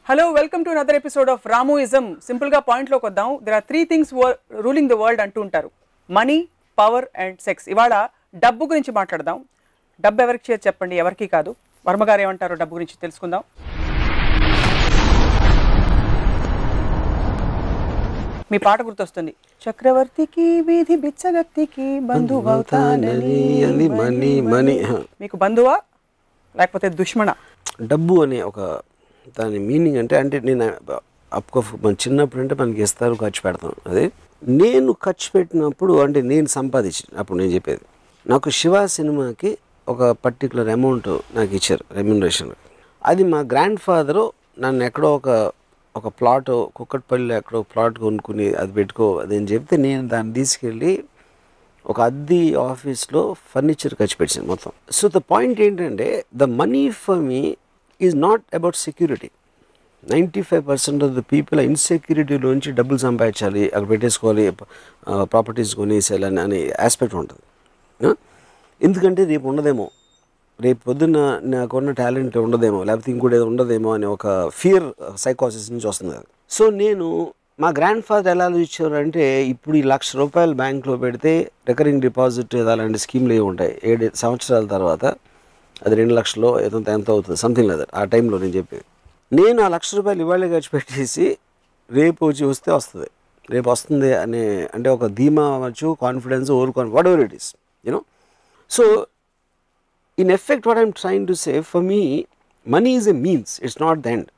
Hello, welcome to another episode of Ramuism. Simple ga point lo koddam. There are three things ruling the world antu untaru. Money, power and sex. Ivala dabbu gurinchi maatladam. Dabbu evariki cheya cheppandi, evariki kaadu. Varma garu emantaru dabbu gurinchi telusukundam. మీ పాట గుర్తొస్తుంది. చక్రవర్తికి వీధి బిచ్చగత్తికి బంధువవుతానని అంది money money. మీకు బంధువా లేకపోతే దుష్మణ? డబ్బు అనే ఒక దాని మీనింగ్ అంటే నేను మన చిన్నప్పుడు అంటే మనకి ఇస్తారు, ఖర్చు పెడతాం. అదే నేను ఖర్చు పెట్టినప్పుడు అంటే నేను సంపాదించిన అప్పుడు నేను చెప్పేది, నాకు శివ సినిమాకి ఒక పర్టికులర్ అమౌంట్ నాకు ఇచ్చారు రెమ్యునరేషన్. అది మా గ్రాండ్ ఫాదరు నన్ను ఎక్కడో ఒక ప్లాట్ కుక్కట్పల్లిలో ఎక్కడో ప్లాట్ కొనుక్కుని అది పెట్టుకో అదని చెప్తే నేను దాన్ని తీసుకెళ్ళి ఒక అద్దె ఆఫీస్లో ఫర్నిచర్ ఖర్చు పెట్టాను మొత్తం. సో ద పాయింట్ ఏంటంటే the money for me is not about security. 95% of the people ఇన్సెక్యూరిటీలోంచి డబ్బులు సంపాదించాలి, అక్కడ పెట్టేసుకోవాలి, ప్రాపర్టీస్ కొనేసేయాలని అనే ఆస్పెక్ట్ ఉంటుంది. ఎందుకంటే రేపు ఉండదేమో, రేపు పొద్దున్న నాకున్న టాలెంట్ ఉండదేమో, లేకపోతే ఇంకోటి ఏదో ఉండదేమో అనే ఒక ఫియర్ సైకాసిస్ నుంచి వస్తుంది అది. సో నేను మా గ్రాండ్ ఫాదర్ ఎలా ఆలోచించారు అంటే, ఇప్పుడు ఈ ₹1,00,000 బ్యాంక్లో పెడితే రికరింగ్ డిపాజిట్ అలాంటి స్కీమ్లు ఏమి ఉంటాయి, 7 సంవత్సరాల తర్వాత అది 2 లక్షలు ఎంత అవుతుంది సంథింగ్ లేదా ఆ టైంలో నేను చెప్పేది. నేను ఆ ₹1,00,000 ఇవాళ ఖర్చు పెట్టేసి రేపు వస్తే వస్తుంది, రేపు వస్తుంది అనే అంటే ఒక ధీమా అవ్వచ్చు, confidence, what ever it is you know. So in effect what I'm trying to say, for me money is a means, it's not the end.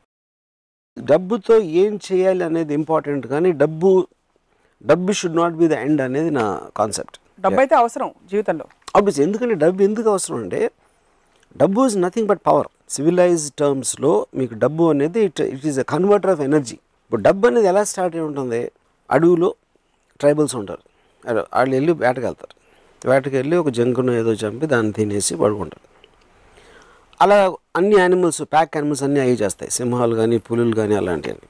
డబ్బుతో ఏం చేయాలి అనేది ఇంపార్టెంట్, కానీ డబ్బు should not be the end అనేది నా కాన్సెప్ట్. డబ్బు అయితే అవసరం జీవితంలో ఆబ్వియస్. ఎందుకంటే డబ్బు ఎందుకు అవసరం అంటే, డబ్బు is nothing but power. Civilized టర్మ్స్లో మీకు డబ్బు అనేది it is a converter of energy. ఇప్పుడు డబ్బు అనేది ఎలా స్టార్ట్ అయి ఉంటుంది, అడవిలో ట్రైబల్స్ ఉంటారు, వాళ్ళు వెళ్ళి వేటకెళ్తారు, వేటకెళ్ళి ఒక జంకును ఏదో చంపి దాన్ని తినేసి పడుకుంటారు. అలా అన్ని యానిమల్స్, ప్యాక్ యానిమల్స్ అన్నీ అవి చేస్తాయి, సింహాలు కానీ పులులు కానీ అలాంటివన్నీ.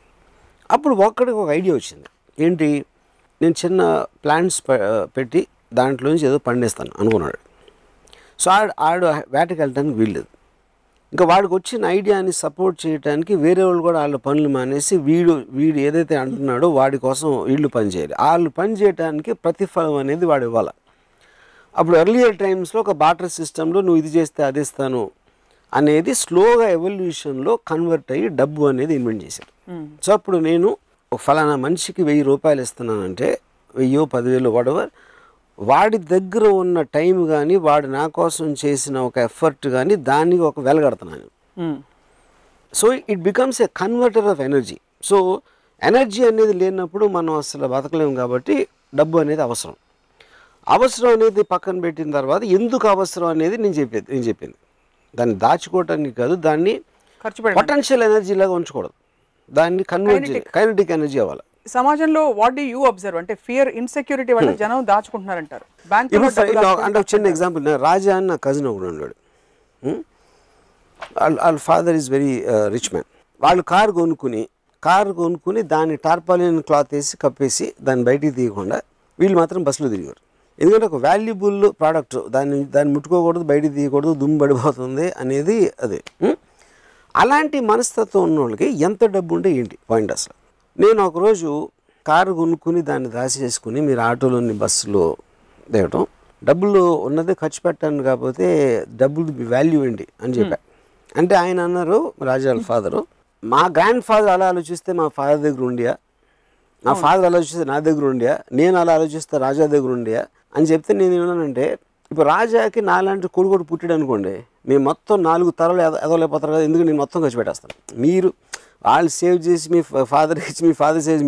అప్పుడు ఒక్కడికి ఒక ఐడియా వచ్చింది, ఏంటి, నేను చిన్న ప్లాంట్స్ పెట్టి దాంట్లోంచి ఏదో పండిస్తాను అనుకున్నాడు. సో ఆడు వేటకి వెళ్ళడానికి వీల్లేదు. ఇంకా వాడికి వచ్చిన ఐడియాని సపోర్ట్ చేయడానికి వేరే వాళ్ళు కూడా వాళ్ళ పనులు మానేసి వీడు ఏదైతే అంటున్నాడో వాడి కోసం వీళ్ళు పని చేయాలి. వాళ్ళు పని చేయడానికి ప్రతిఫలం అనేది వాడు ఇవ్వాలి. అప్పుడు ఎర్లియర్ టైమ్స్లో ఒక బాటర్ సిస్టంలో నువ్వు ఇది చేస్తే అది ఇస్తాను అనేది స్లోగా ఎవల్యూషన్లో కన్వర్ట్ అయ్యి డబ్బు అనేది ఇన్వెంట్ చేశారు. సో అప్పుడు నేను ఒక ఫలానా మనిషికి ₹1,000 ఇస్తున్నానంటే 1,000, 10,000 వాడెవర్, వాడి దగ్గర ఉన్న టైం కానీ వాడు నా కోసం చేసిన ఒక ఎఫర్ట్ కానీ దానికి ఒక వెలగడుతున్నాను. So it becomes a converter of energy. So energy అనేది లేనప్పుడు మనం అసలు బతకలేము, కాబట్టి డబ్బు అనేది అవసరం. అవసరం అనేది పక్కన పెట్టిన తర్వాత ఎందుకు అవసరం అనేది నేను చెప్పింది దాన్ని దాచుకోవటానికి కాదు, దాన్ని పొటెన్షియల్ ఎనర్జీ లాగా ఉంచకూడదు, దాన్ని కైనెటిక్ ఎనర్జీ అవ్వాలి. సమాజంలో వాట్ డు యూ అబ్జర్వ్ అంటే ఫియర్, ఇన్సెక్యూరిటీ వల్ల జనం దాచుకుంటున్నారంటారు. అంటే చిన్న ఎగ్జాంపుల్, రాజా అని నా కజిన్ ఒకడు ఉన్నాడు. వాళ్ళ father is very rich man. వాళ్ళు కారు కొనుక్కుని దాన్ని టార్పాలిన్ క్లాత్ వేసి కప్పేసి దాన్ని బయటికి తీయకుండా వీళ్ళు మాత్రం బస్సులో తిరిగారు. ఎందుకంటే ఒక వాల్యుబుల్ ప్రోడక్ట్, దాన్ని ముట్టుకోకూడదు, బయటికి తీయకూడదు, దుమ్ము పడిపోతుంది అనేది అదే. అలాంటి మనస్తత్వం ఉన్న వాళ్ళకి ఎంత డబ్బు ఉంటే ఏంటి పాయింట్ అసలు. నేను ఒకరోజు కారు కొనుక్కుని దాన్ని దాచేసుకుని మీరు ఆటోలోని బస్సులో దిగటం, డబ్బులు ఉన్నదే ఖర్చు పెట్టాను, కాకపోతే డబ్బులు వాల్యూ ఏంటి అని చెప్పా. అంటే ఆయన అన్నారు, రాజా వాళ్ళ ఫాదరు, మా గ్రాండ్ ఫాదర్ అలా ఆలోచిస్తే మా ఫాదర్ దగ్గర ఉండియా, నా ఫాదర్ ఆలోచిస్తే నా దగ్గర ఉండియా, నేను అలా ఆలోచిస్తే రాజా దగ్గర ఉండియా అని చెప్తే నేను ఏమన్నానంటే, ఇప్పుడు రాజాకి నాలాంటి కొడుకు పుట్టాడు అనుకోండి, మేము మొత్తం 4 తరాలు ఎదవలేకపోతారు కదా, ఎందుకు నేను మొత్తం ఖర్చు పెట్టేస్తాను. మీరు వాళ్ళు సేవ్ చేసి మీ ఫాదర్కి ఇచ్చి, మీ ఫాదర్ సేవ్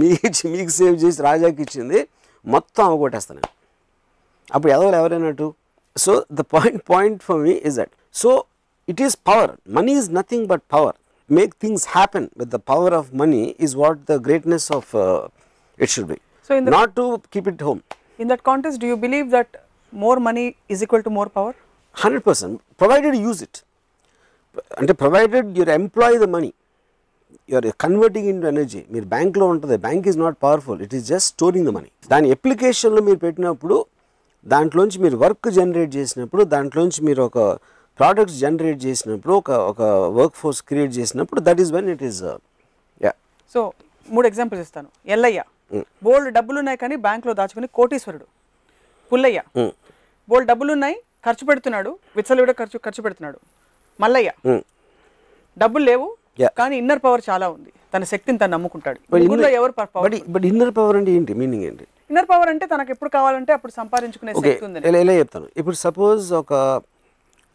మీకు సేవ్ చేసి రాజాకి ఇచ్చింది మొత్తం అవగొట్టేస్తాను. అప్పుడు ఎవరైనట్టు. So the point for me is that. So it is power. Money is nothing but power. Make things happen with the power of money is what the greatness of it should be. So not to keep it home. In that context, do you believe that more money is equal to more power? 100%, provided you use it. And provided you employ the money, you are converting into energy. Meer bank lo untade, bank is not powerful, it is just storing the money. Dani application lo meer pettinappudu, dantloంచి meer work generate chesinappudu, dantloంచి meer oka products generate చేసినప్పుడు ఒక work force create చేసినప్పుడు that is when it is so 3 examples ఇస్తాను. ఎల్లయ్య బోల్డ్ డబ్బులు ఉన్నాయి కానీ బ్యాంక్లో దాచుకుని కోటీశ్వరుడు. పుల్లయ్య బోల్డ్ డబ్బులు ఉన్నాయి, ఖర్చు పెడుతున్నాడు, విచ్చలవిడ ఖర్చు పెడుతున్నాడు. మల్లయ్య డబ్బులు లేవు కానీ ఇన్నర్ పవర్ చాలా ఉంది, తన శక్తిని తను నమ్ముకుంటాడు. ఎవరు పవర్? బట్ ఇన్నర్ పవర్ అంటే ఏంటి, మీనింగ్ ఏంటి? ఇన్నర్ పవర్ అంటే తనకు ఎప్పుడు కావాలంటే అప్పుడు సంపాదించుకునే శక్తి ఉంది. ఎలా చెప్తాను, ఇప్పుడు సపోజ్ ఒక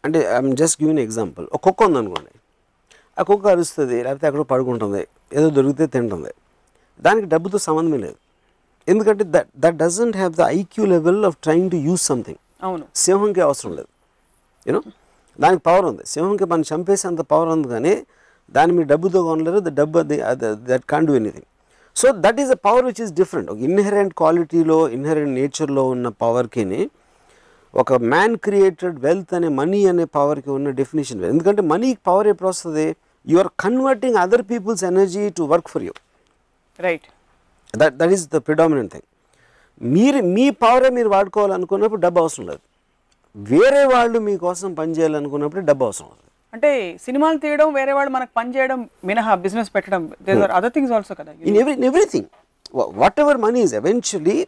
అంటే ఐఎమ్ జస్ట్ గివింగ్ ఎగ్జాంపుల్. ఒక కుక్క ఉందనుకోండి, ఆ కుక్క అరుస్తుంది, లేకపోతే ఎక్కడో పడుకుంటుంది, ఏదో దొరికితే తింటుంది, దానికి డబ్బుతో సంబంధమే లేదు. ఎందుకంటే that doesn't have the IQ level of trying to use something. అవును, సింహంకి అవసరం లేదు, యూనో, దానికి పవర్ ఉంది. సింహంకి మనం చంపేసేంత పవర్ ఉంది, కానీ దాన్ని మీరు డబ్బుతో కొనలేరు. ద డబ్బు that can't do anything. So that is a power which is different. ఒక ఇన్హెరెంట్ క్వాలిటీలో, ఇన్హెరెంట్ నేచర్లో ఉన్న పవర్కి ఒక మ్యాన్ క్రియేటెడ్ వెల్త్ అనే మనీ అనే పవర్కి ఉన్న డెఫినేషన్. ఎందుకంటే మనీకి పవర్ ఎప్పుడు వస్తుంది? You are converting other people's energy to work for you. Right, that is the predominant thing. మీ పవరే మీరు వాడుకోవాలనుకున్నప్పుడు డబ్బు అవసరం లేదు. వేరే వాళ్ళు మీకోసం పనిచేయాలనుకున్నప్పుడు డబ్బు అవసరం లేదు. అంటే సినిమాలు తీయడం, వేరే వాళ్ళు మనకు పని చేయడం మినహా బిజినెస్ పెట్టడం, there are other things also కదా. In everything whatever money is eventually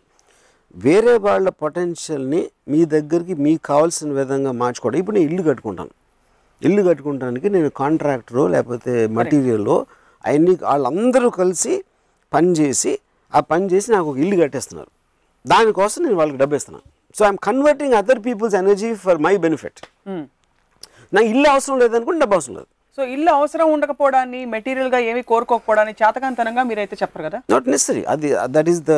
వేరే వాళ్ళ పొటెన్షియల్ని మీ దగ్గరికి మీకు కావాల్సిన విధంగా మార్చుకోవడం. ఇప్పుడు నేను ఇల్లు కట్టుకుంటానికి నేను కాంట్రాక్టరో లేకపోతే మటీరియల్లో అవన్నీ వాళ్ళందరూ కలిసి పనిచేసి నాకు ఒక ఇల్లు కట్టేస్తున్నారు. దానికోసం నేను వాళ్ళకి డబ్బు ఇస్తున్నాను. So I'm converting other people's energy for my benefit. నాకు ఇల్లు అవసరం లేదనుకుంటే డబ్బు అవసరం లేదు. సో ఇల్లు అవసరం ఉండకపోవడాన్ని, మెటీరియల్గా ఏమి కోరుకోకపోవడాన్ని చేతకాంతనంగా మీరైతే చెప్పరు కదా. Not necessary. That is the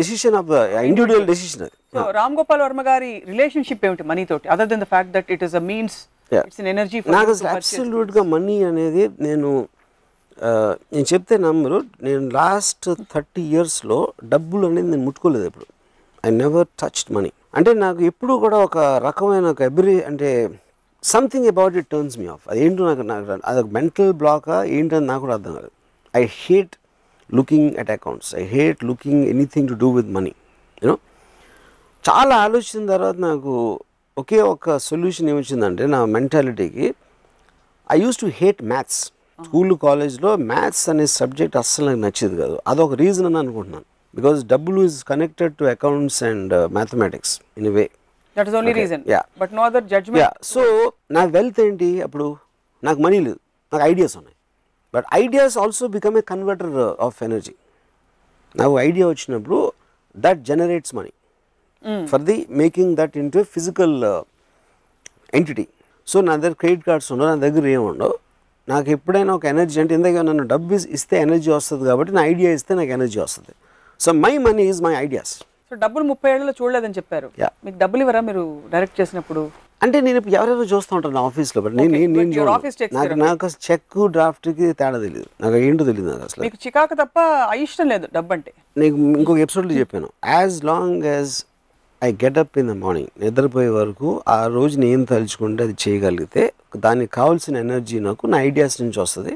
decision of the individual decision. అది. సో రామ్ గోపాల్ వర్మ గారి రిలేషన్షిప్ ఏమిటి మనీ తోటి, other than the fact that it is a means, it's an energy? నాకు అసలు అబ్సల్యూట్గా మనీ అనేది నేను చెప్తే నమ్మరు. నేను లాస్ట్ 30 yearsలో డబ్బులు అనేది నేను ముట్టుకోలేదు ఎప్పుడు. I never touched money. అంటే నాకు ఎప్పుడు కూడా ఒక రకమైన ఒక అంటే something about it turns me of. అదేంటో నాకు అదొక మెంటల్ బ్లాకా ఏంటని నాకు కూడా అర్థం కాదు. I hate looking at accounts, I hate looking anything to do with money. You know, చాలా ఆలోచించిన తర్వాత నాకు ఒకే ఒక సొల్యూషన్ ఏమొచ్చిందంటే నా మెంటాలిటీకి, I used to hate maths. School కాలేజ్లో మ్యాథ్స్ అనే సబ్జెక్ట్ అస్సలు నాకు నచ్చేది కాదు. అదొక రీజన్ అని అనుకుంటున్నాను. బికాజ్ డబ్బులు is connected to accounts and mathematics in a way. That is only reason. Yeah. But no other judgment. Yeah. So, నా వెల్త్ ఏంటి? అప్పుడు నాకు మనీ లేదు, నాకు ఐడియాస్ ఉన్నాయి. But ideas also become a converter of energy. నాకు idea వచ్చినప్పుడు that generates money for the making that into physical entity. So నా దగ్గర క్రెడిట్ కార్డ్స్ ఉండవు, నా దగ్గర ఏముండవు. నాకు ఎప్పుడైనా ఒక ఎనర్జీ అంటే ఎందుకంటే నన్ను డబ్బు ఇస్తే ఎనర్జీ వస్తుంది కాబట్టి నా ఐడియా ఇస్తే నాకు ఎనర్జీ వస్తుంది. So my money is my ideas. So డబ్బులు 30 ఏళ్లలో చూడలేదని చెప్పారు. మీకు డబ్బులు ఇవ్వరా మీరు డైరెక్ట్ చేసినప్పుడు? అంటే నేను ఇప్పుడు ఎవరెవరో చూస్తూ ఉంటాను నా ఆఫీస్లో. బట్ నాకు చెక్ డ్రాఫ్ట్కి తేడా తెలియదు, నాకు ఏంటో తెలియదు. నాకు అసలు మీకు చికాకు తప్ప ఇష్టం లేదు డబ్బు అంటే. నీకు ఇంకొక ఎపిసోడ్లో చెప్పాను, as long as I get up in the morning, నిద్రపోయే వరకు ఆ రోజు నేను తలుచుకుంటే అది చేయగలిగితే దానికి కావాల్సిన ఎనర్జీ నాకు నా ఐడియాస్ నుంచి వస్తుంది,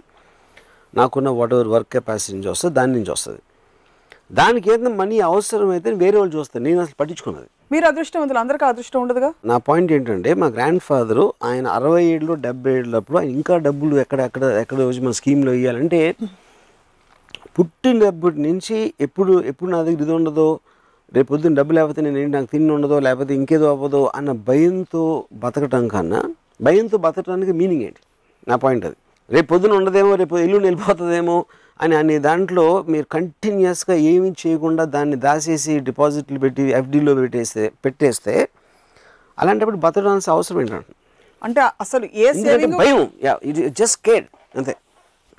నాకున్న వాట్ ఎవర్ వర్క్ కెపాసిటీ నుంచి వస్తుంది, దాని నుంచి వస్తుంది. దానికి ఏదైనా మనీ అవసరమైతే వేరే వాళ్ళు చూస్తారు, నేను అసలు పట్టించుకున్నది. మీరు అదృష్టవంతులు, అందరికీ అదృష్టం ఉండదుగా. నా పాయింట్ ఏంటంటే మా గ్రాండ్ ఫాదరు ఆయన 67 70 ఏళ్ళప్పుడు ఆయన ఇంకా డబ్బులు ఎక్కడ వచ్చి మన స్కీమ్లో ఇవ్వాలంటే పుట్టినప్పటి నుంచి ఎప్పుడు నా దగ్గర ఇది ఉండదో, రేపు పొద్దున్న డబ్బు లేకపోతే నాకు తిండి ఉండదో, లేకపోతే ఇంకేదో అవ్వదో అన్న భయంతో బతకటం కన్నా భయంతో బతకడానికి మీనింగ్ ఏంటి? నా పాయింట్ అది. రేపు పొద్దున ఉండదేమో, రేపు ఎల్లుండి వెళ్ళిపోతుందేమో అనే దాంట్లో మీరు కంటిన్యూస్గా ఏమీ చేయకుండా దాన్ని దాచేసి డిపాజిట్లు పెట్టి ఎఫ్డీలో పెట్టేస్తే అలాంటప్పుడు బతకడానికి అవసరం ఏంటంటే అంటే అసలు ఏ సేవింగ్ భయం, ఇది జస్ట్ కేర్ అంతే.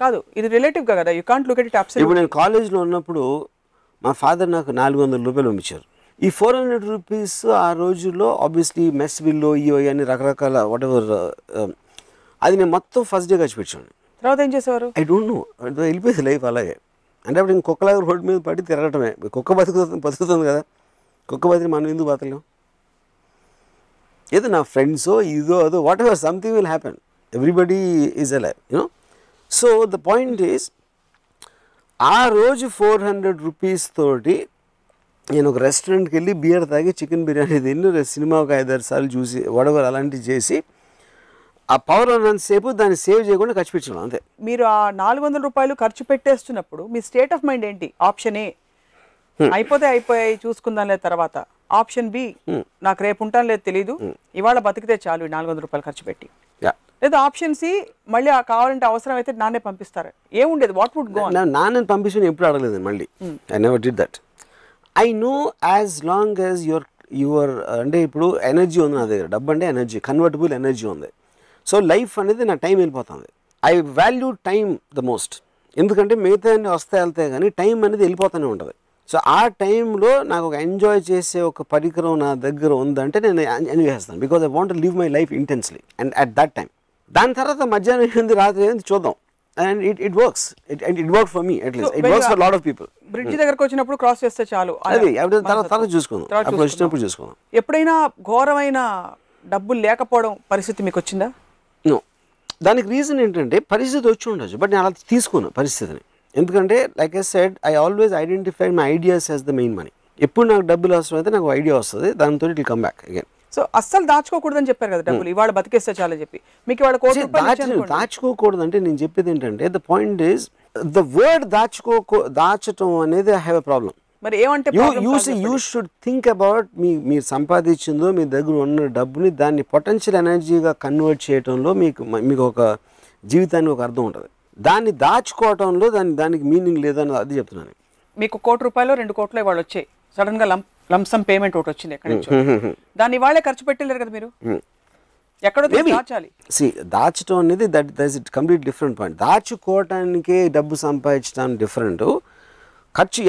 కాదు, ఇది రిలేటివ్ కదా, you can't look at it absolutely. ఇప్పుడు నేను కాలేజ్లో ఉన్నప్పుడు మా ఫాదర్ నాకు 400 రూపాయలు పంపించారు. ఈ 400 రూపీస్ ఆ రోజుల్లో ఆబ్వియస్లీ మెస్ బిల్లో ఇవో అన్ని రకరకాల వాట్ ఎవర్ అది నేను మొత్తం ఫస్ట్ డే ఖర్చు పెట్టాను. తర్వాత ఏం చేసేవారు? ఐ డోంట్ నో, వెళ్ళిపోయింది లైఫ్ అలాగే. అంటే అప్పుడు ఇంకొకలాగా రోడ్డు మీద పడి తిరగటమే. కుక్క బతుకుతుంది కదా, కుక్క బతికి మనం ఎందుకు బతకలేం? ఏదో నా ఫ్రెండ్సో ఇదో అదో what ever something will happen, everybody is alive, you know. So the point is ఆ రోజు 400 రూపీస్ తోటి నేను ఒక రెస్టారెంట్కి వెళ్ళి బియర్ తాగి చికెన్ బిర్యానీ తిని సినిమా ఒక 5-6 సార్లు చూసి వడవర్ అలాంటివి చేసి ఆ పవర్ ఉన్నంతసేపు దాన్ని సేవ్ చేయకుండా ఖర్చు పెట్టడం అంతే. మీరు ఆ 400 రూపాయలు ఖర్చు పెట్టేస్తున్నప్పుడు మీ స్టేట్ ఆఫ్ మైండ్ ఏంటి? ఆప్షన్ ఏ అయిపోయాయి చూసుకుందాం తర్వాత, ఆప్షన్ బి నాకు రేపు ఉంటాను లేదు తెలీదు, ఇవాళ బతికితే చాలు 400 రూపాయలు ఖర్చు పెట్టి, లేదా ఆప్షన్ సి మళ్ళీ కావాలంటే అవసరం అయితే నాన్నే పంపిస్తారు, ఏముండేది? What would go? నాన్నని పంపించి ఎప్పుడు అడగలేదు మళ్ళీ. I never did that. I know as long as your అంటే ఇప్పుడు ఎనర్జీ ఉంది నా దగ్గర, డబ్బు అంటే ఎనర్జీ, కన్వర్టబుల్ ఎనర్జీ ఉంది. సో లైఫ్ అనేది నా టైం వెళ్ళిపోతుంది. I value time the most. ఎందుకంటే మిగతా అన్ని వస్తే వెళ్తాయి కానీ టైం అనేది వెళ్ళిపోతూనే ఉంటుంది. సో ఆ టైంలో నాకు ఒక ఎంజాయ్ చేసే ఒక పరికరం నా దగ్గర ఉందంటే నేను ఎంజాయ్ చేస్తాను. Because I want to live my life intensely and at that time. దాని తర్వాత మధ్యాహ్నం ఏంది రాత్రి ఏంది చూద్దాం. And it works. It work for me at least. It works for lot of people. Bridge దగ్గరకు వచ్చినప్పుడు క్రాస్ చేస్తే చాలు, అది తర్వాత చూసుకుందాం, అప్పుడు వచ్చినప్పుడు చూసుకుందాం. ఎప్పుడైనా ఘోరమైన డబ్బులు లేకపోవడం పరిస్థితి మీకు వచ్చిందా? నో. దానికి రీజన్ ఏంటంటే పరిస్థితి వచ్చి ఉండొచ్చు, బట్ నేను అలా తీసుకున్నాను పరిస్థితిని. ఎందుకంటే like I said, I always identify my ideas as the main money. ఎప్పుడు నాకు డబ్బులు అవసరం అయితే నాకు ఐడియా వస్తుంది, దాంతో it will come back again. So అస్సలు దాచుకోకూడదని చెప్పారు కదా డబ్బులు, ఇవాళ బతికేస్తే చాలని చెప్పి. మీకు ఇవాళ దాచుకోకూడదు అంటే నేను చెప్పేది ఏంటంటే the point is the word దాచటం అనేది ఐ హ్యావ్ ఎ ప్రాబ్లం. మరి ఏమంటే యూ షుడ్ థింక్ అబౌట్ మీరు సంపాదించిందో మీ దగ్గర ఉన్న డబ్బుని దాన్ని పొటెన్షియల్ ఎనర్జీగా కన్వర్ట్ చేయడంలో మీకు ఒక జీవితానికి ఒక అర్థం ఉంటుంది. దాన్ని దాచుకోవటంలో దానికి మీనింగ్ లేదని అది చెప్తున్నాను. మీకు ₹1 2 కోట్లు ఇవాళ వచ్చాయి, సడన్ గా లంసమ్ పేమెంట్ ఒకటి వచ్చింది ఎక్కడి నుంచి, దాన్ని ఇవాళే ఖర్చు పెట్టలేరు కదా మీరు, ఎక్కడో దాచాలి. దాచడం అనేది that is complete different point. దాచుకోవటానికే డబ్బు సంపాదించడానికి డిఫరెంట్,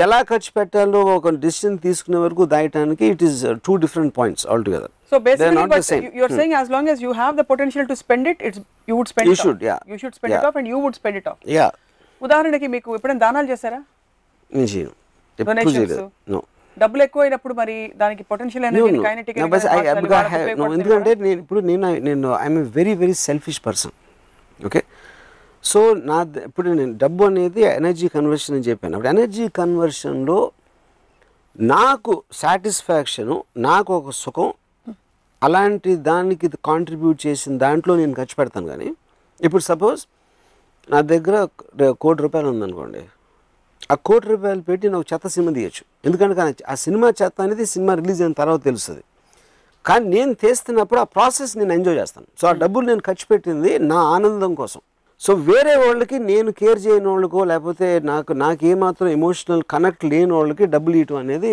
ఎలా ఖర్చు పెట్టాలో ఒక డిసిషన్ తీసుకునే వరకు దాయటానికి it is 2 different points altogether. So basically you are saying as long as you have the potential to spend it, you would spend it. You should spend it off and you would spend it off. Yeah. ఉదాహరణకి మీకు ఎప్పుడైనా దానాలు చేశారా? నేను చేయను. No. డబ్బులు ఎక్కువైనప్పుడు మరి దానికి పొటెన్షియల్ ఎనర్జీ కైనెటిక్ ఎందుకంటే నేను I'm a very very selfish person. Okay. So ఇప్పుడు నేను డబ్బు అనేది ఎనర్జీ కన్వర్షన్ అని చెప్పాను. అప్పుడు ఎనర్జీ కన్వర్షన్లో నాకు సాటిస్ఫాక్షను, నాకు ఒక సుఖం, అలాంటి దానికి కాంట్రిబ్యూట్ చేసిన దాంట్లో నేను ఖర్చు పెడతాను. కానీ ఇప్పుడు సపోజ్ నా దగ్గర ₹1,00,00,000 ఉందనుకోండి, ఆ ₹1,00,00,000 పెట్టి నాకు చెత్త సినిమా తీయచ్చు. ఎందుకంటే ఆ సినిమా చెత్త అనేది సినిమా రిలీజ్ అయిన తర్వాత తెలుస్తుంది. కానీ నేను తీస్తున్నప్పుడు ఆ ప్రాసెస్ నేను ఎంజాయ్ చేస్తాను. సో ఆ డబ్బులు నేను ఖర్చు పెట్టింది నా ఆనందం కోసం. సో వేరే వాళ్ళకి, నేను కేర్ చేయని వాళ్ళకో లేకపోతే నాకేమాత్రం ఎమోషనల్ కనెక్ట్ లేని వాళ్ళకి డబ్బులు ఇవ్వటం అనేది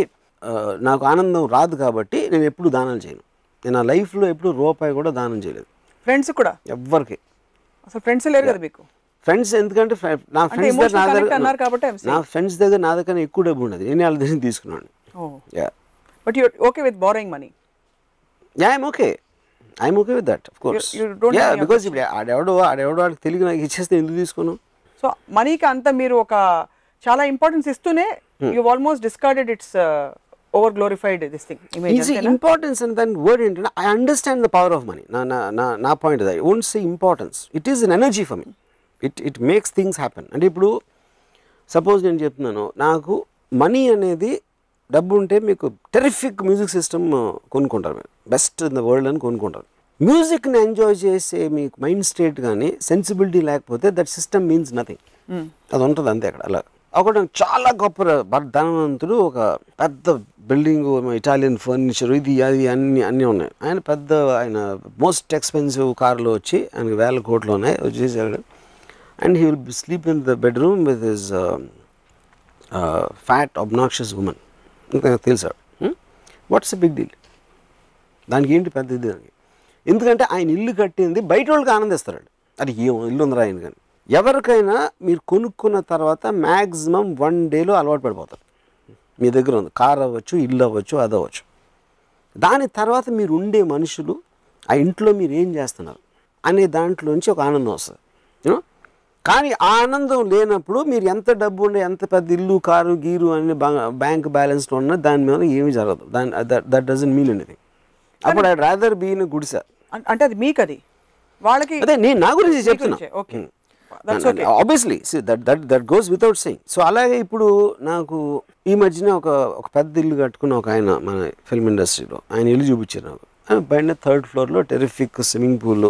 నాకు ఆనందం రాదు. కాబట్టి నేను ఎప్పుడు దానాలు చేయను. నేను నా లైఫ్లో ఎప్పుడు రూపాయి కూడా దానం చేయలేదు. ఫ్రెండ్స్ కూడా ఎవ్వరికి అసలు ఫ్రెండ్స్ లేరు కదా మీకు? ఫ్రెండ్స్ ఎందుకంటే నా ఫ్రెండ్స్ దగ్గర నా దగ్గర ఎక్కువ డబ్బు ఉండదు, నేను వాళ్ళ దగ్గర తీసుకున్నాను. But you okay with borrowing money? Yeah, I'm okay with that, of course. Because ఇప్పుడు ఆడెవడో వాడికి తెలియదు, నాకు ఇచ్చేస్తే ఎందుకు తీసుకున్నాను? సో మనీకి అంత మీరు ఒక చాలా ఇంపార్టెన్స్ ఇస్తూనే you almost discarded its over glorified this thing image. Importance and దాని వర్డ్ ఏంటంటే I understand the power of money. నా point I won't say importance, it is an energy for me. It makes things happen. అంటే ఇప్పుడు suppose నేను చెప్తున్నాను, నాకు money అనేది డబ్బు ఉంటే మీకు టెరిఫిక్ మ్యూజిక్ సిస్టమ్ కొనుక్కుంటారు, మీరు బెస్ట్ ఇన్ ద వరల్డ్ అని కొనుక్కుంటారు. మ్యూజిక్ని ఎంజాయ్ చేసే మీకు మైండ్ స్టేట్ కానీ సెన్సిబిలిటీ లేకపోతే దట్ సిస్టమ్ మీన్స్ నథింగ్. అది ఉంటుంది అంతే. అక్కడ అలా ఒకటి చాలా గొప్ప ధనవంతుడు, ఒక పెద్ద బిల్డింగ్, ఇటాలియన్ ఫర్నిచర్, ఇది అది అన్నీ ఉన్నాయి. ఆయన మోస్ట్ ఎక్స్పెన్సివ్ కార్లో వచ్చి ఆయనకి ₹1,000 కోట్లు ఉన్నాయి వచ్చేసాడు. And he will sleep in the bedroom with his fat obnoxious women. ఇంకా తెలుసాడు. What's a big deal? దానికి ఏంటి పెద్ద ఇది? దానికి ఎందుకంటే ఆయన ఇల్లు కట్టింది బయట వాళ్ళకి ఆనందిస్తాడు. అది ఏం ఇల్లు ఉందిరా ఆయన. కానీ ఎవరికైనా మీరు కొనుక్కున్న తర్వాత మ్యాక్సిమం 1 డేలో అలవాటు పడిపోతారు. మీ దగ్గర ఉంది కార్ అవ్వచ్చు, ఇల్లు అవ్వచ్చు, అది అవ్వచ్చు. దాని తర్వాత మీరు ఉండే మనుషులు, ఆ ఇంట్లో మీరు ఏం చేస్తున్నారు అనే దాంట్లోంచి ఒక ఆనందం వస్తుంది. యూనో. కానీ ఆ ఆనందం లేనప్పుడు మీరు ఎంత డబ్బు ఉండే, ఎంత పెద్ద ఇల్లు, కారు, గీరు అన్ని బ్యాంక్ బ్యాలెన్స్లో ఉన్నా దాని మీద ఏమీ జరగదు. That doesn't mean anything. అప్పుడు ఐ రాదర్ బీ ఇన్ గుడిసె. అంటే అది మీకు, అది వాళ్ళకి, అదే నేను నా గురించి చెప్తున్నా. Obviously that goes without saying. So అలాగే ఇప్పుడు నాకు ఈ మధ్యన ఒక పెద్ద ఇల్లు కట్టుకున్న ఒక ఆయన మన ఫిల్మ్ ఇండస్ట్రీలో, ఆయన ఇల్లు చూపించారు నాకు. ఆయన పైన 3rd floorలో terrific swimming pool,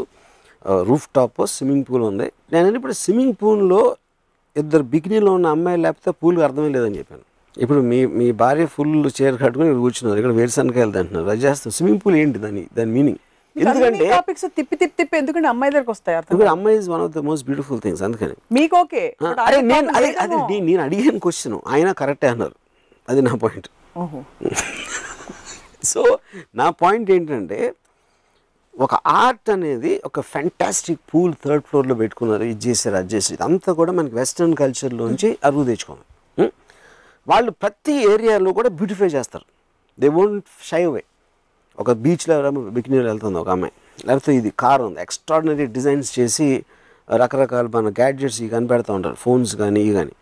roof top swimming pool ఉంది. నేను ఇప్పుడు స్విమ్మింగ్ పూల్లో ఇద్దరు బికినీలో ఉన్న అమ్మాయిలు లేకపోతే పూల్కి అర్థమే లేదని చెప్పాను. ఇప్పుడు మీ భార్య ఫుల్ చీర కట్టుకుని ఇక్కడ కూర్చున్నారు, ఇక్కడ వేరుశనకాయలు అంటున్నారు, అది చేస్తాం. స్విమ్మింగ్ పూల్ ఏంటి దాని మీనింగ్? ఎందుకంటే టాపిక్స్ తిప్పి తిప్పి తిప్పి ఎందుకంటే అమ్మాయి దగ్గరకు వస్తాయి. అమ్మాయి is one of the most beautiful things. అందుకని మీకు ఓకే. అదే నేను అడిగిన క్వశ్చన్ ఆయన కరెక్టే అన్నారు, అది నా పాయింట్. సో నా పాయింట్ ఏంటంటే ఒక ఆర్ట్ అనేది ఒక ఫ్యాంటాస్టిక్ పూల్ 3rd ఫ్లోర్లో పెట్టుకున్నారు, ఇది చేశారు అది చేశారు, ఇదంతా కూడా మనకి వెస్ట్రన్ కల్చర్లోంచి అరువు తెచ్చుకోండి. వాళ్ళు ప్రతి ఏరియాలో కూడా బ్యూటిఫై చేస్తారు. They won't shy away. ఒక బీచ్లో బికినీలో వెళ్తుంది ఒక అమ్మాయి, లేకపోతే ఇది కార్ ఉంది, ఎక్స్ట్రాడినరీ డిజైన్స్ చేసి రకరకాల మన గ్యాడ్జెట్స్ ఇవి కనిపెడతా ఉంటారు, ఫోన్స్ కానీ ఇవి కానీ.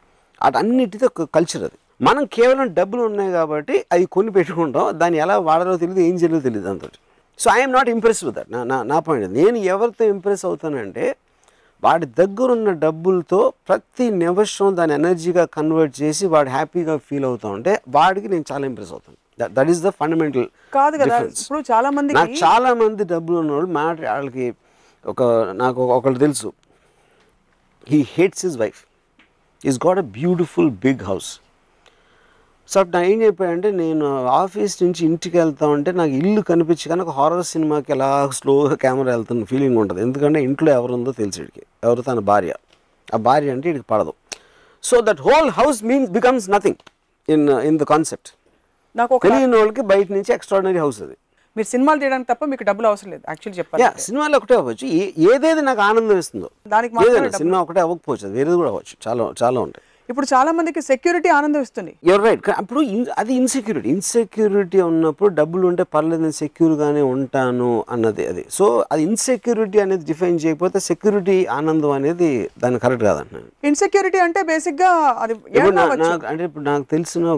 అన్నిటితో ఒక కల్చర్ అది. మనం కేవలం డబ్బులు ఉన్నాయి కాబట్టి అవి కొని పెట్టుకుంటాం, దాన్ని ఎలా వాడాలో తెలియదు, ఏం చేయాలో తెలియదు దాంతో. So I'm not impress with that. నా పాయింట్. నేను ఎవరితో ఇంప్రెస్ అవుతానంటే వాడి దగ్గరున్న డబ్బులతో ప్రతి నిమిషం దాని ఎనర్జీగా కన్వర్ట్ చేసి వాడు హ్యాపీగా ఫీల్ అవుతా ఉంటే వాడికి నేను చాలా ఇంప్రెస్ అవుతాను. దట్ ఈస్ ద ఫండమెంటల్ కాదు కదా. ఇప్పుడు చాలా మంది డబ్బులు ఉన్నవాళ్ళు వాళ్ళకి నాకు ఒకళ్ళు తెలుసు, he hates his wife, is got a beautiful big house. So నా ఏం చెప్పాడంటే, నేను ఆఫీస్ నుంచి ఇంటికి వెళ్తా ఉంటే నాకు ఇల్లు కనిపించి కానీ ఒక హారర్ సినిమాకి ఎలా స్లోగా కెమెరా వెళ్తున్న ఫీలింగ్ ఉంటుంది. ఎందుకంటే ఇంట్లో ఎవరుందో తెలిసి వీడికి, ఎవరు తన భార్య, ఆ భార్య అంటే వీడికి పడదు. So that whole house becomes nothing in the concept. తెలియని వాళ్ళకి బయట నుంచి ఎక్స్ట్రాడినరీ హౌస్ అది. మీరు సినిమాలు చేయడానికి తప్ప మీకు డబ్బులు అవసరం లేదు యాక్చువల్లీ చెప్పాలి. సినిమాలు ఒకటే అవ్వచ్చు, ఏదేది నాకు ఆనందం ఇస్తుందో దానికి సినిమా ఒకటే అవ్వకపోవచ్చు, అది వేరేది కూడా అవ్వచ్చు, చాలా చాలా ఉంటాయి. ఇప్పుడు చాలా మందికి సెక్యూరిటీ ఆనందం ఇస్తుంది. You're right. అప్పుడు అది ఇన్సెక్యూరిటీ ఉన్నప్పుడు డబ్బులు ఉంటే పర్లేదు, నేను సెక్యూర్గానే ఉంటాను అన్నది అది. సో అది ఇన్సెక్యూరిటీ అనేది డిఫైన్ చేయకపోతే సెక్యూరిటీ ఆనందం అనేది దాన్ని కరెక్ట్ కాదంటున్నాను. ఇన్సెక్యూరిటీ అంటే బేసిక్గా అది అంటే ఇప్పుడు నాకు తెలిసిన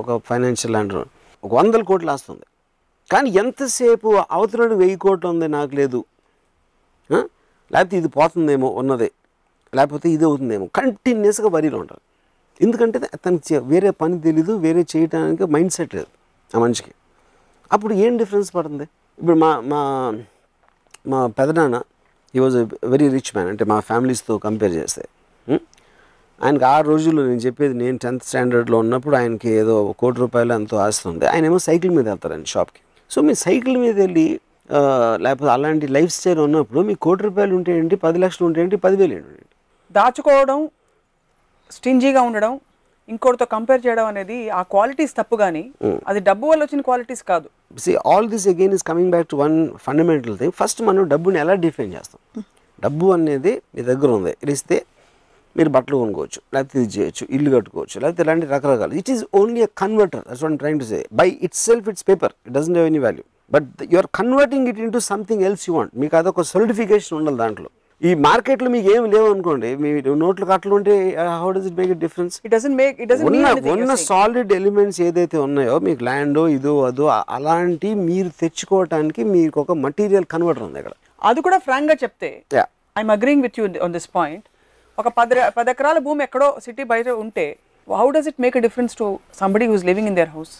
ఒక ఫైనాన్షియల్ ల్యాండర్ ఒక 100 కోట్లు వస్తుంది, కానీ ఎంతసేపు అవతలడు 1000 కోట్లు ఉంది నాకు లేదు, లేకపోతే ఇది పోతుందేమో ఉన్నదే, లేకపోతే ఇది అవుతుందేమో, కంటిన్యూస్గా వరిలో ఉంటారు. ఎందుకంటే అతనికి వేరే పని తెలీదు, వేరే చేయడానికి మైండ్ సెట్ లేదు ఆ మనిషికి. అప్పుడు ఏం డిఫరెన్స్ పడుతుంది? ఇప్పుడు మా పెదనాన్న he was a very rich man, అంటే మా ఫ్యామిలీస్తో కంపేర్ చేస్తే. ఆయనకి ఆ రోజుల్లో నేను చెప్పేది, నేను 10th స్టాండర్డ్లో ఉన్నప్పుడు ఆయనకి ఏదో 1 కోటి రూపాయలు ఎంతో ఆస్తుంది. ఆయన ఏమో సైకిల్ మీద వెళ్తారండి షాప్కి. సో మీ సైకిల్ మీద వెళ్ళి లేకపోతే అలాంటి లైఫ్ స్టైల్ ఉన్నప్పుడు మీకు 1 కోటి రూపాయలు ఉంటే ఏంటి, 10 లక్షలు ఉంటే ఏంటి, 10,000 ఏంటి? దాచుకోవడం, స్టింజీగా ఉండడం, ఇంకోటితో కంపేర్ చేయడం అనేది ఆ క్వాలిటీస్ తప్పు, కానీ అది డబ్బు వల్ల వచ్చిన క్వాలిటీస్ కాదు. See, all this again is coming back to one fundamental thing. First మనం డబ్బుని ఎలా డిఫైన్ చేస్తాం? డబ్బు అనేది మీ దగ్గర ఉంది, ఇస్తే మీరు బట్టలు కొనుక్కోవచ్చు, లేకపోతే ఇది చేయొచ్చు, ఇల్లు కట్టుకోవచ్చు, లేకపోతే ఇలాంటి రకరకాలు. It is only a converter. That's what I'm trying to say. By ఇట్ సెల్ఫ్ it's paper, it doesn't have any value, but you are converting it into something else you want. మీకు అదొక సొలిడిఫికేషన్ ఉండాలి దాంట్లో. ఈ మార్కెట్లో మీకు ఏమి లేవు అనుకోండి, మీ నోట్లు కట్టలు ఉంటే how does it make it difference? ఉన్న సాలిడ్ ఎలిమెంట్స్ ఏదైతే ఉన్నాయో, మీకు ల్యాండో ఇదో అదో అలాంటి మీరు తెచ్చుకోవటానికి మీకు ఒక మటీరియల్ కన్వర్టర్ ఉంది అక్కడ. అది కూడా ఫ్రాంక్ గా చెప్తే I'm agreeing with you on this point. ఒక 10 ఎకరాల భూమి ఎక్కడో సిటీ బయట ఉంటే how does it make a difference to somebody who is living in their house?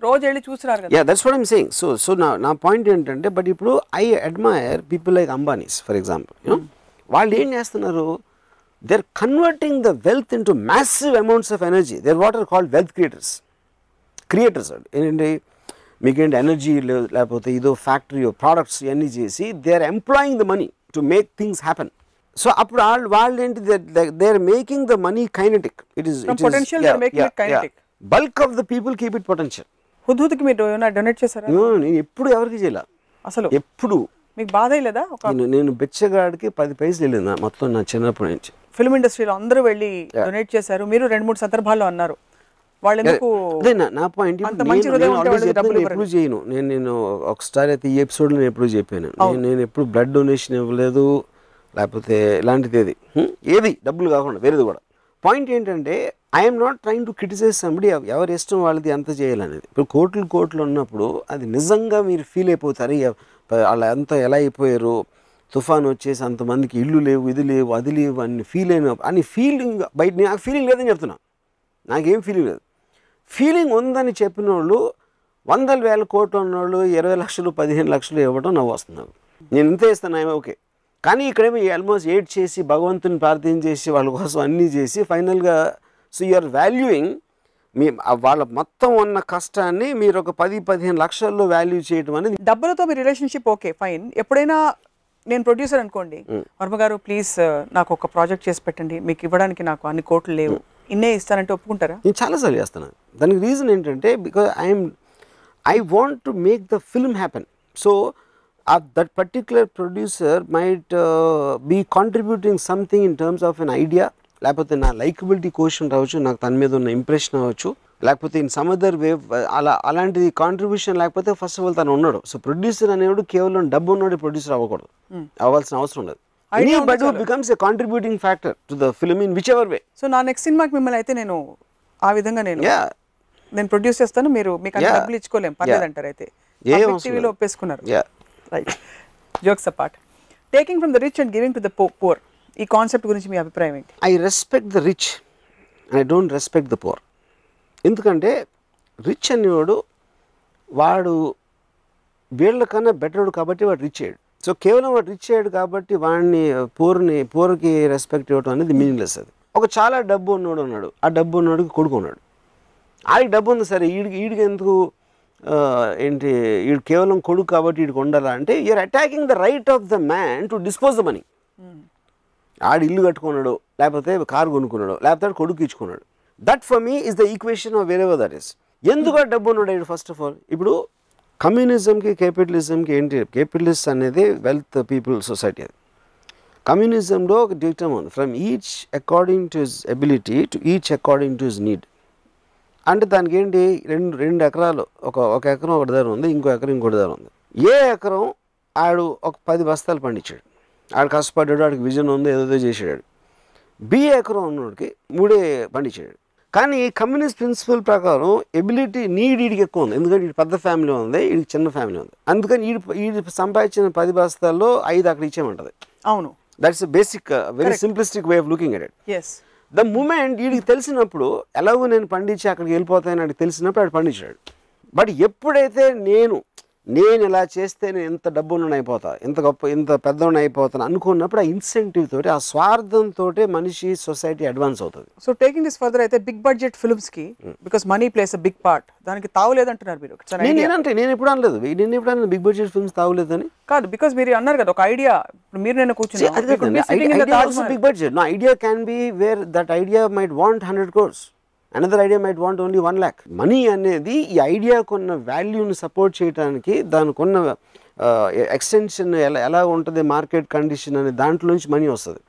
రోజు వెళ్ళి చూస్తున్నారు కదా. That's what I'm saying. So నా పాయింట్ ఏంటంటే, బట్ ఇప్పుడు I admire people like Ambanis for example. వాళ్ళు ఏం చేస్తున్నారు? They are converting the wealth into massive amounts of energy. They are what are called wealth creators. ఏంటంటే మీకేంటి ఎనర్జీ లేకపోతే ఇదో ఫ్యాక్టరీ ప్రోడక్ట్స్ ఇవన్నీ చేసి they are employing the money to make things happen. So అప్పుడు వాళ్ళు ఏంటి, they are making the money kinetic. It is bulk of the people keep it potential. హుద్హుద్కి మీరు డొనేట్ చేశారా? నేను ఎప్పుడు ఎవరికి చేయలే అసలు. ఎప్పుడు మీకు బాధ లేదా? నేను బెచ్చగాడికి 10 పైసలు వెళ్ళిందా మొత్తం నా చిన్నప్పటి నుంచి. ఫిల్మ్ ఇండస్ట్రీలో అందరూ వెళ్ళి డొనేట్ చేశారు. మీరు 2-3 సందర్భాల్లో అన్నారు. వాళ్ళు ఎందుకు? అదే నా పాయింట్. ఎప్పుడు చేయను నేను ఒకసారి అయితే ఈ ఎపిసోడ్లో నేను ఎప్పుడు చెప్పాను, నేను ఎప్పుడు బ్లడ్ డొనేషన్ ఇవ్వలేదు, లేకపోతే ఇలాంటిది ఏది డబ్బులు కాకుండా వేరేది కూడా. పాయింట్ ఏంటంటే, I'm not trying to criticize somebody. ఎవరి ఇష్టం వాళ్ళది ఎంత చేయాలనేది. ఇప్పుడు కోట్లు ఉన్నప్పుడు అది నిజంగా మీరు ఫీల్ అయిపోతారు, వాళ్ళు ఎంత ఎలా అయిపోయారు, తుఫాన్ వచ్చేసి అంతమందికి ఇల్లు లేవు, ఇది లేవు, అది లేవు అని ఫీలింగ్ బయట. నాకు ఫీలింగ్ లేదని చెప్తున్నా, నాకేం ఫీలింగ్ లేదు. ఫీలింగ్ ఉందని చెప్పిన వాళ్ళు 100,000 కోట్లు ఉన్నవాళ్ళు 20 లక్షలు 15 లక్షలు ఇవ్వడం నవ్వు వస్తుంది నాకు. నేను ఇంత ఇస్తాను, ఓకే. కానీ ఇక్కడేమో ఆల్మోస్ట్ 8 చేసి భగవంతుని ప్రార్థన చేసి వాళ్ళ కోసం అన్నీ చేసి ఫైనల్గా సో యూఆర్ వాల్యూయింగ్ మీ వాళ్ళ మొత్తం ఉన్న కష్టాన్ని మీరు ఒక 10-15 లక్షల్లో వాల్యూ చేయడం అనేది. డబ్బులతో మీ రిలేషన్షిప్ ఓకే ఫైన్. ఎప్పుడైనా నేను ప్రొడ్యూసర్ అనుకోండి, వర్మ గారు ప్లీజ్ నాకు ఒక ప్రాజెక్ట్ చేసి పెట్టండి, మీకు ఇవ్వడానికి నాకు అన్ని కోట్లు లేవు, ఇన్నే ఇస్తానంటే ఒప్పుకుంటారా? నేను చాలాసార్లు చేస్తాను. దానికి రీజన్ ఏంటంటే because I want to make the film happen. So that particular producer might be contributing something in terms of an idea, లేకపోతే నా లైకబిలిటీ క్వశ్చన్ రావచ్చు, నాకు తన మీద ఉన్న ఇంప్రెషన్ అవ్వచ్చు, లేకపోతే ఇన్ సమ్ అదర్ వే అలాంటిది కాంట్రిబ్యూషన్ లేకపోతే ఫస్ట్ ఆఫ్ ఆల్ తను ఉన్నాడు. సో ప్రొడ్యూసర్ అనేవాడు కేవలం డబ్బు ఉన్నాడు ప్రొడ్యూసర్ అవ్వకూడదు, అవ్వాల్సిన అవసరం లేదు. Anybody who becomes a contributing factor to the film in whichever way. So నా నెక్స్ట్ సినిమాకి మిమ్మల్ని అయితే నేను ఆ విధంగా నేను ప్రొడ్యూస్ చేస్తాను, మీరు మీకు అంత డబ్బులు ఇచ్చుకోలేం పర్లేదు అంటారు. అయితే టీవీలో ఒప్పేసుకున్నారు. Right, jokes apart, taking from the rich and giving to the poor, ఈ కాన్సెప్ట్ గురించి మీ అభిప్రాయం ఏంటి? I respect the rich and I don't respect the poor. ఎందుకంటే రిచ్ అనేవాడు వాడు వీళ్ళకన్నా బెటర్డు కాబట్టి వాడు రిచ్ అయ్యాడు. సో కేవలం వాడు రిచ్ అయ్యాడు కాబట్టి వాడిని పూర్కి రెస్పెక్ట్ ఇవ్వడం అనేది మీనింగ్లెస్. అది ఒక చాలా డబ్బు ఉన్నోడు ఉన్నాడు, ఆ డబ్బు ఉన్నోడికి కొడుకు ఉన్నాడు, ఆడికి డబ్బు ఉంది సరే, ఈడికి ఎందుకు ఏంటి ఈడు కేవలం కొడుకు కాబట్టి వీడికి ఉండాలా అంటే you're attacking the right of the man to dispose the money. ఆడు ఇల్లు కట్టుకున్నాడు, లేకపోతే కారు కొనుక్కున్నాడు, లేకపోతే కొడుకు ఇచ్చుకున్నాడు. That for me is the equation of wherever that is. ఎందుకు ఆ డబ్బు ఉన్నాడు ఫస్ట్ ఆఫ్ ఆల్? ఇప్పుడు కమ్యూనిజంకి క్యాపిటలిజంకి ఏంటి? క్యాపిటలిస్ట్ అనేది వెల్త్ పీపుల్ సొసైటీ. అది కమ్యూనిజంలో ఒక డిక్టమ్ ఉంది, from each according to his ability to each according to his need. అంటే దానికి ఏంటి, రెండు ఎకరాలు, ఒక ఎకరం ఒకటి దగ్గర ఉంది, ఇంకో ఎకరం ఇంకోటి దగ్గర ఉంది. ఏ ఎకరం ఆడు ఒక 10 బస్తాలు పండించాడు, ఆడు కష్టపడ్డాడు, ఆడికి విజన్ ఉంది, ఏదో చేసాడు. బి ఎకరం ఉన్నోడికి 3 పండించాడు. కానీ కమ్యూనిస్ట్ ప్రిన్సిపల్ ప్రకారం ఎబిలిటీ వీడికి ఎక్కువ ఉంది, ఎందుకంటే వీడి పెద్ద ఫ్యామిలీ ఉంది, వీడికి చిన్న ఫ్యామిలీ ఉంది. అందుకని వీడి సంపాదించిన 10 బస్తాల్లో 5 అక్కడ ఇచ్చేయమంటది. అవును, that's basic very simplistic way of looking at it. The moment వీడికి తెలిసినప్పుడు ఎలాగో నేను పండించి అక్కడికి వెళ్ళిపోతానని వాడికి తెలిసినప్పుడు వాడు పండించాడు. బట్ ఎప్పుడైతే నేను ఇలా చేస్తే నేను ఎంత డబ్బులను అయిపోతా, ఎంత గొప్ప ఇంత పెద్దవాడిని అయిపోతాను అనుకున్నప్పుడు ఆ ఇన్సెంటివ్ తోటి, ఆ స్వార్థంతో మనిషి సొసైటీ అడ్వాన్స్ అవుతుంది. సో టేకింగ్ దిస్ ఫర్దర్ అయితే బిగ్ బడ్జెట్ ఫిల్మ్స్ కి because money plays a big part, దానికి తావులేదంటున్నారు మీరు? నేను ఎప్పుడు అనలేదు, నేను ఎప్పుడు అనలేదు బిగ్ బడ్జెట్ ఫిల్మ్స్ తావులేదని. కాదు, బికాస్ మీరు అన్నారు కదా ఒక ఐడియా, మీరు నేను కూర్చున్నా big budget. No idea can be where that idea might want 100 crores. Another idea might want only 1 lakh. Money అనేది ఈ ఐడియాకున్న వాల్యూని సపోర్ట్ చేయడానికి, దానికి ఉన్న ఎక్స్టెన్షన్ ఎలా ఉంటుంది మార్కెట్ కండిషన్ అనే దాంట్లోంచి మనీ వస్తుంది.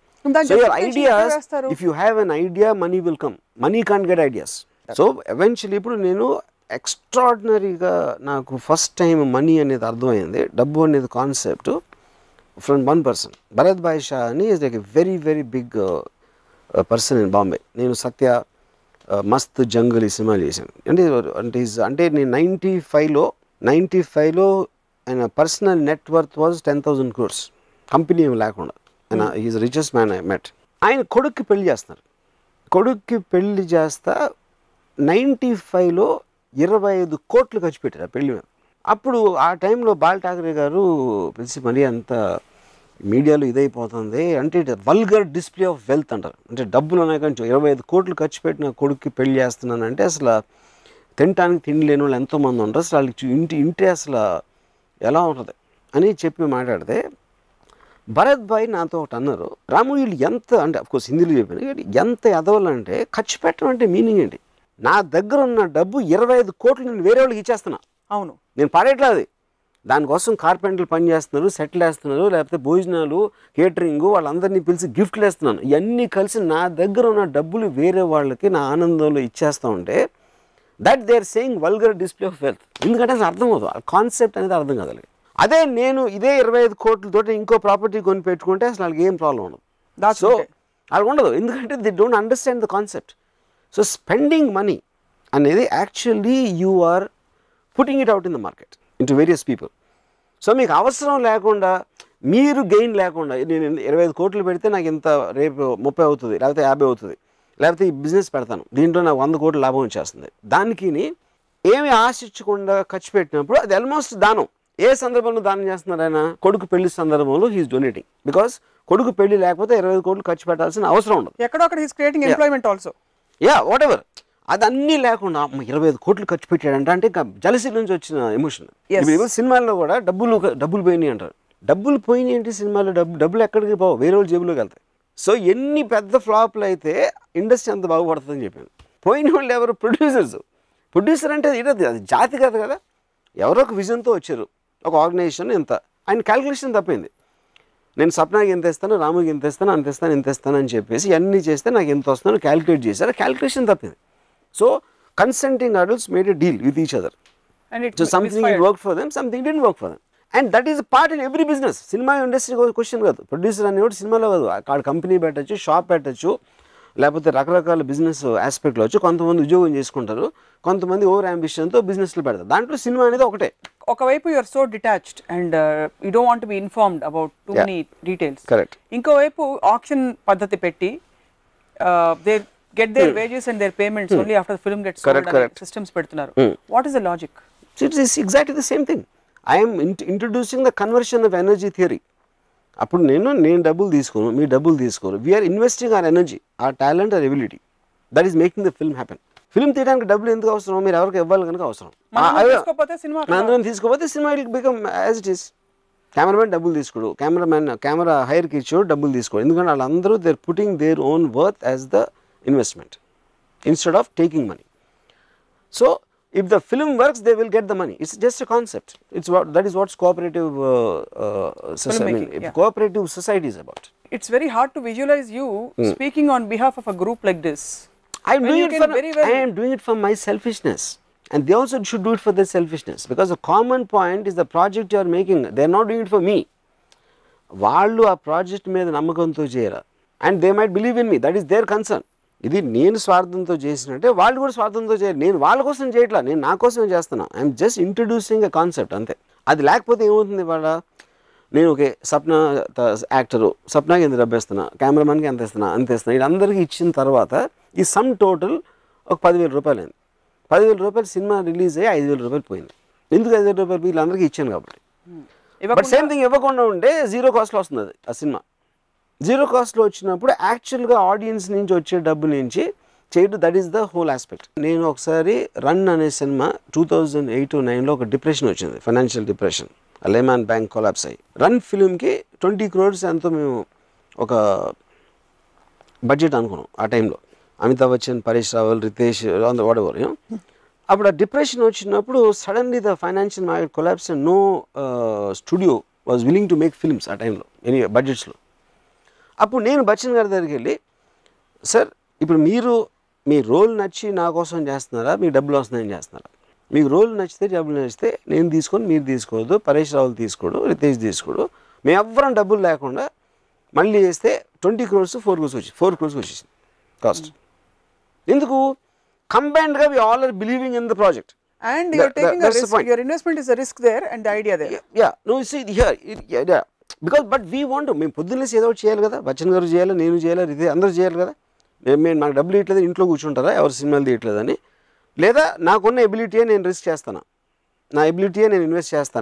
So your ideas, if you have an idea money will come. Money can't get ideas. So eventually ఇప్పుడు నేను ఎక్స్ట్రాడినరీగా నాకు ఫస్ట్ టైం మనీ అనేది అర్థమైంది, డబ్బు అనేది concept from one person. Bharat bhai Shah అని is like a very very big person in Bombay. నేను సత్య, మస్త్ జంగల్ ఈ సినిమా చేశాను. అంటే నేను 95లో ఆయన personal net worth was 10,000 crores, company ఏమి లేకుండా. ఆయన is richest man I met. ఆయన కొడుక్కి పెళ్లి చేస్తున్నారు. కొడుక్కి పెళ్లి చేస్తా 95లో 25 కోట్లు ఖర్చు పెట్టారు ఆ పెళ్లి మీద. అప్పుడు ఆ టైంలో బాల్ ఠాకరే గారు పిలిచి మరీ అంత మీడియాలో ఇదైపోతుంది అంటే వల్గర్ డిస్ప్లే ఆఫ్ వెల్త్ అంటారు. అంటే డబ్బులు ఉన్నాయి కానీ 25 కోట్లు ఖర్చు పెట్టిన కొడుక్కి పెళ్లి చేస్తున్నానంటే అసలు తినటానికి తిండి లేని వాళ్ళు ఎంతోమంది ఉంటారు, అసలు వాళ్ళకి ఇంటి అసలు ఎలా ఉంటుంది అని చెప్పి మాట్లాడితే భరత్ భాయ్ నాతో ఒకటి అన్నారు, రాము వీళ్ళు ఎంత అంటే అఫ్కోర్స్ హిందీలో చెప్పాను, ఎంత ఎదవాలంటే ఖర్చు పెట్టడం అంటే మీనింగ్ ఏంటి? నా దగ్గర ఉన్న డబ్బు 25 కోట్లు నేను వేరే వాళ్ళకి ఇచ్చేస్తున్నా. అవును, నేను పడేట్లా అది. దానికోసం కార్పెంటర్లు పని చేస్తున్నారు, సెటిల్ వేస్తున్నారు, లేకపోతే భోజనాలు, కేటరింగ్, వాళ్ళందరినీ పిలిచి గిఫ్ట్లు వేస్తున్నాను. ఇవన్నీ కలిసి నా దగ్గర ఉన్న డబ్బులు వేరే వాళ్ళకి నా ఆనందంలో ఇచ్చేస్తూ ఉంటే that they are saying vulgar display of wealth. ఎందుకంటే అసలు అర్థం అవుతుంది, ఆ కాన్సెప్ట్ అనేది అర్థం కాదు. అదే నేను ఇదే 25 కోట్లతో ఇంకో ప్రాపర్టీ కొని పెట్టుకుంటే అసలు వాళ్ళకి ఏం ప్రాబ్లం ఉండదు. సో వాళ్ళకి ఉండదు, ఎందుకంటే they don't understand the concept. So spending money అనేది actually you are putting it out in the market into various people. So మీకు అవసరం లేకుండా, మీరు గెయిన్ లేకుండా, నేను 25 కోట్లు పెడితే నాకు ఇంత రేపు 30 అవుతుంది, లేకపోతే 50 అవుతుంది, లేకపోతే ఈ బిజినెస్ పెడతాను దీంట్లో నాకు 100 కోట్లు లాభం వచ్చేస్తుంది, దానికి ఏమి ఆశించకుండా ఖర్చు పెట్టినప్పుడు అది ఆల్మోస్ట్ దానం. ఏ సందర్భంలో దానం చేస్తున్నారు ఆయన? కొడుకు పెళ్లి సందర్భంలో హీఈస్ డొనేటింగ్. బికాస్ కొడుకు పెళ్లి లేకపోతే 25 కోట్లు ఖర్చు పెట్టాల్సిన అవసరం ఉండదు. ఎక్కడో అక్కడ he's creating employment also. Yeah what ever, అది అన్నీ లేకుండా 25 కోట్లు ఖర్చు పెట్టాడంట అంటే ఇంకా జలసీ నుంచి వచ్చిన ఎమోషన్. ఇప్పుడు సినిమాల్లో కూడా డబ్బులు పోయినాయి అంటారు. డబ్బులు పోయినాయి ఏంటి సినిమాలో? డబ్బులు ఎక్కడికి పోవు, వేరే వాళ్ళ జేబులోకి వెళ్తాయి. సో ఎన్ని పెద్ద ఫ్లాప్లు అయితే ఇండస్ట్రీ అంత బాగుపడుతుందని చెప్పాను. పోయిన వాళ్ళు ఎవరు? ప్రొడ్యూసర్ అంటే ఇది అది జాతి కాదు కదా, ఎవరో ఒక విజన్తో వచ్చారు, ఒక ఆర్గనైజేషన్ ఎంత, ఆయన క్యాలిక్యులేషన్ తప్పింది. నేను సప్నాకి ఎంత ఇస్తాను, రాముకి ఎంత ఇస్తాను, ఇంత ఇస్తాను అని చెప్పేసి అన్నీ చేస్తే నాకు ఎంత వస్తుందో క్యాలిక్యులేట్ చేశారు, క్యాలిక్యులేషన్ తప్పింది. So consenting adults made a deal with each other. So something it work for them, something didn't work for them. And that is part in every business. Cinema industry question కాదు, producer అనేవాడు సినిమాలో కాదు, అక్కడ company పెట్టచ్చు, shop పెట్టచ్చు, లేకపోతే రకరకాల business ఆస్పెక్ట్లో వచ్చి కొంతమంది ఉద్యోగం చేసుకుంటారు, కొంతమంది ఓవర్ అంబిషన్తో బిజినెస్లో పెడతారు. దాంట్లో సినిమా అనేది ఒకటే. ఒకవైపు you are so detached and you don't want to be informed about too many details. Correct. ఇంకోవైపు ఆక్షన్ పద్ధతి పెట్టి they get their wages and their payments only after the film gets sold అనే systems పెడుతున్నారు. What is the logic? It is exactly the same thing. I'm introducing the conversion of energy theory. అప్పుడు నేను డబ్బులు తీసుకోను, మీ డబ్బులు తీసుకోరు, we are investing our energy, our talent, are ability. That is making the film happen. Film తీయడానికి డబ్బులు ఎందుకు అవసరం? మీరు ఎవరికి ఇవ్వాలి కనుక అవసరం. అందరం తీసుకోకపోతే cinema will become as it is. Cameraman డబ్బులు తీసుకోడు, కెమెరా హైర్కి ఇచ్చాడు డబ్బులు తీసుకోడు, ఎందుకంటే వాళ్ళందరూ they are putting their own worth as the investment instead of taking money. So if the film works, they will get the money. It's just a concept. That is what cooperative cooperative society is about. It's very hard to visualize you speaking on behalf of a group like this. I am doing it for my selfishness, and they also should do it for their selfishness, because the common point is the project you are making. They are not doing it for me. Vallu aa project meeda nammakanto cheyara, and they might believe in me. That is their concern. ఇది నేను స్వార్థంతో చేసినట్టే వాళ్ళు కూడా స్వార్థంతో చేయరు. నేను వాళ్ళ కోసం చేయట్లా, నేను నా కోసమే చేస్తున్నా. I'm just introducing a concept అంతే. అది లేకపోతే ఏమవుతుంది? వాళ్ళ నేను ఓకే సప్న యాక్టరు, సప్నాకి ఎంత డబ్బు ఇస్తున్నా, కెమెరామెన్కి ఎంత ఇస్తున్నా, వీళ్ళందరికీ ఇచ్చిన తర్వాత ఈ సమ్ టోటల్ ఒక 10,000 రూపాయలు అయింది. 10,000 రూపాయలు సినిమా రిలీజ్ అయ్యి 5,000 రూపాయలు పోయింది. ఎందుకు 5,000 రూపాయలు? వీళ్ళందరికీ ఇచ్చాను కాబట్టి. బట్ సేమ్ థింగ్ ఇవ్వకుండా ఉంటే 0 కాస్ట్లో వస్తుంది అది ఆ సినిమా. 0 కాస్ట్లో వచ్చినప్పుడు యాక్చువల్గా ఆడియన్స్ నుంచి వచ్చే డబ్బు నుంచి చేయడం, that is the whole aspect. నేను ఒకసారి రన్ అనే సినిమా 2008-09లో ఒక డిప్రెషన్ వచ్చింది, financial depression, Lehman bank collapse అయ్యి. రన్ ఫిల్మ్కి 20 crores ఎంతో మేము ఒక బడ్జెట్ అనుకున్నాం ఆ టైంలో. అమితాబ్ బచ్చన్, పరేష్ రావల్, రితేష్, వాడెవర్. అప్పుడు ఆ డిప్రెషన్ వచ్చినప్పుడు suddenly the financial market collapse and no studio was willing to make films ఆ టైంలో, ఎనీ బడ్జెట్స్లో. అప్పుడు నేను బచ్చన్ గారి దగ్గరికి వెళ్ళి, సార్ ఇప్పుడు మీరు మీ రోల్ నచ్చి నా కోసం చేస్తున్నారా, మీకు డబ్బులు వస్తున్నాయని చేస్తున్నారా? మీకు రోల్ నచ్చితే డబ్బులు నచ్చితే నేను తీసుకొని మీరు తీసుకోవద్దు, పరేష్ రావులు తీసుకోడు, రితేష్ తీసుకోడు, మేము ఎవ్వరం డబ్బులు లేకుండా మళ్ళీ చేస్తే 20 crores 4 crores వచ్చేసింది కాస్ట్. ఎందుకు? కంబైన్డ్గా we all are believing in the project. And you are taking a risk. Your investment is a risk there and the idea there. Yeah. No, you see here. Yeah. Because but we want to, మేము పొద్దున్నేసి ఏదో చేయాలి కదా, బచ్చన్ గారు చేయాలి, నేను చేయాలి, ఇది అందరూ చేయాలి కదా. మేము నాకు డబ్బులు ఇవ్వట్లేదు, ఇంట్లో కూర్చుంటారా, ఎవరు సినిమాలు తీయట్లేదని? లేదా నాకున్న ఎబిలిటీయే నేను రిస్క్ చేస్తాను, నా ఎబిలిటీయే నేను ఇన్వెస్ట్ చేస్తాను.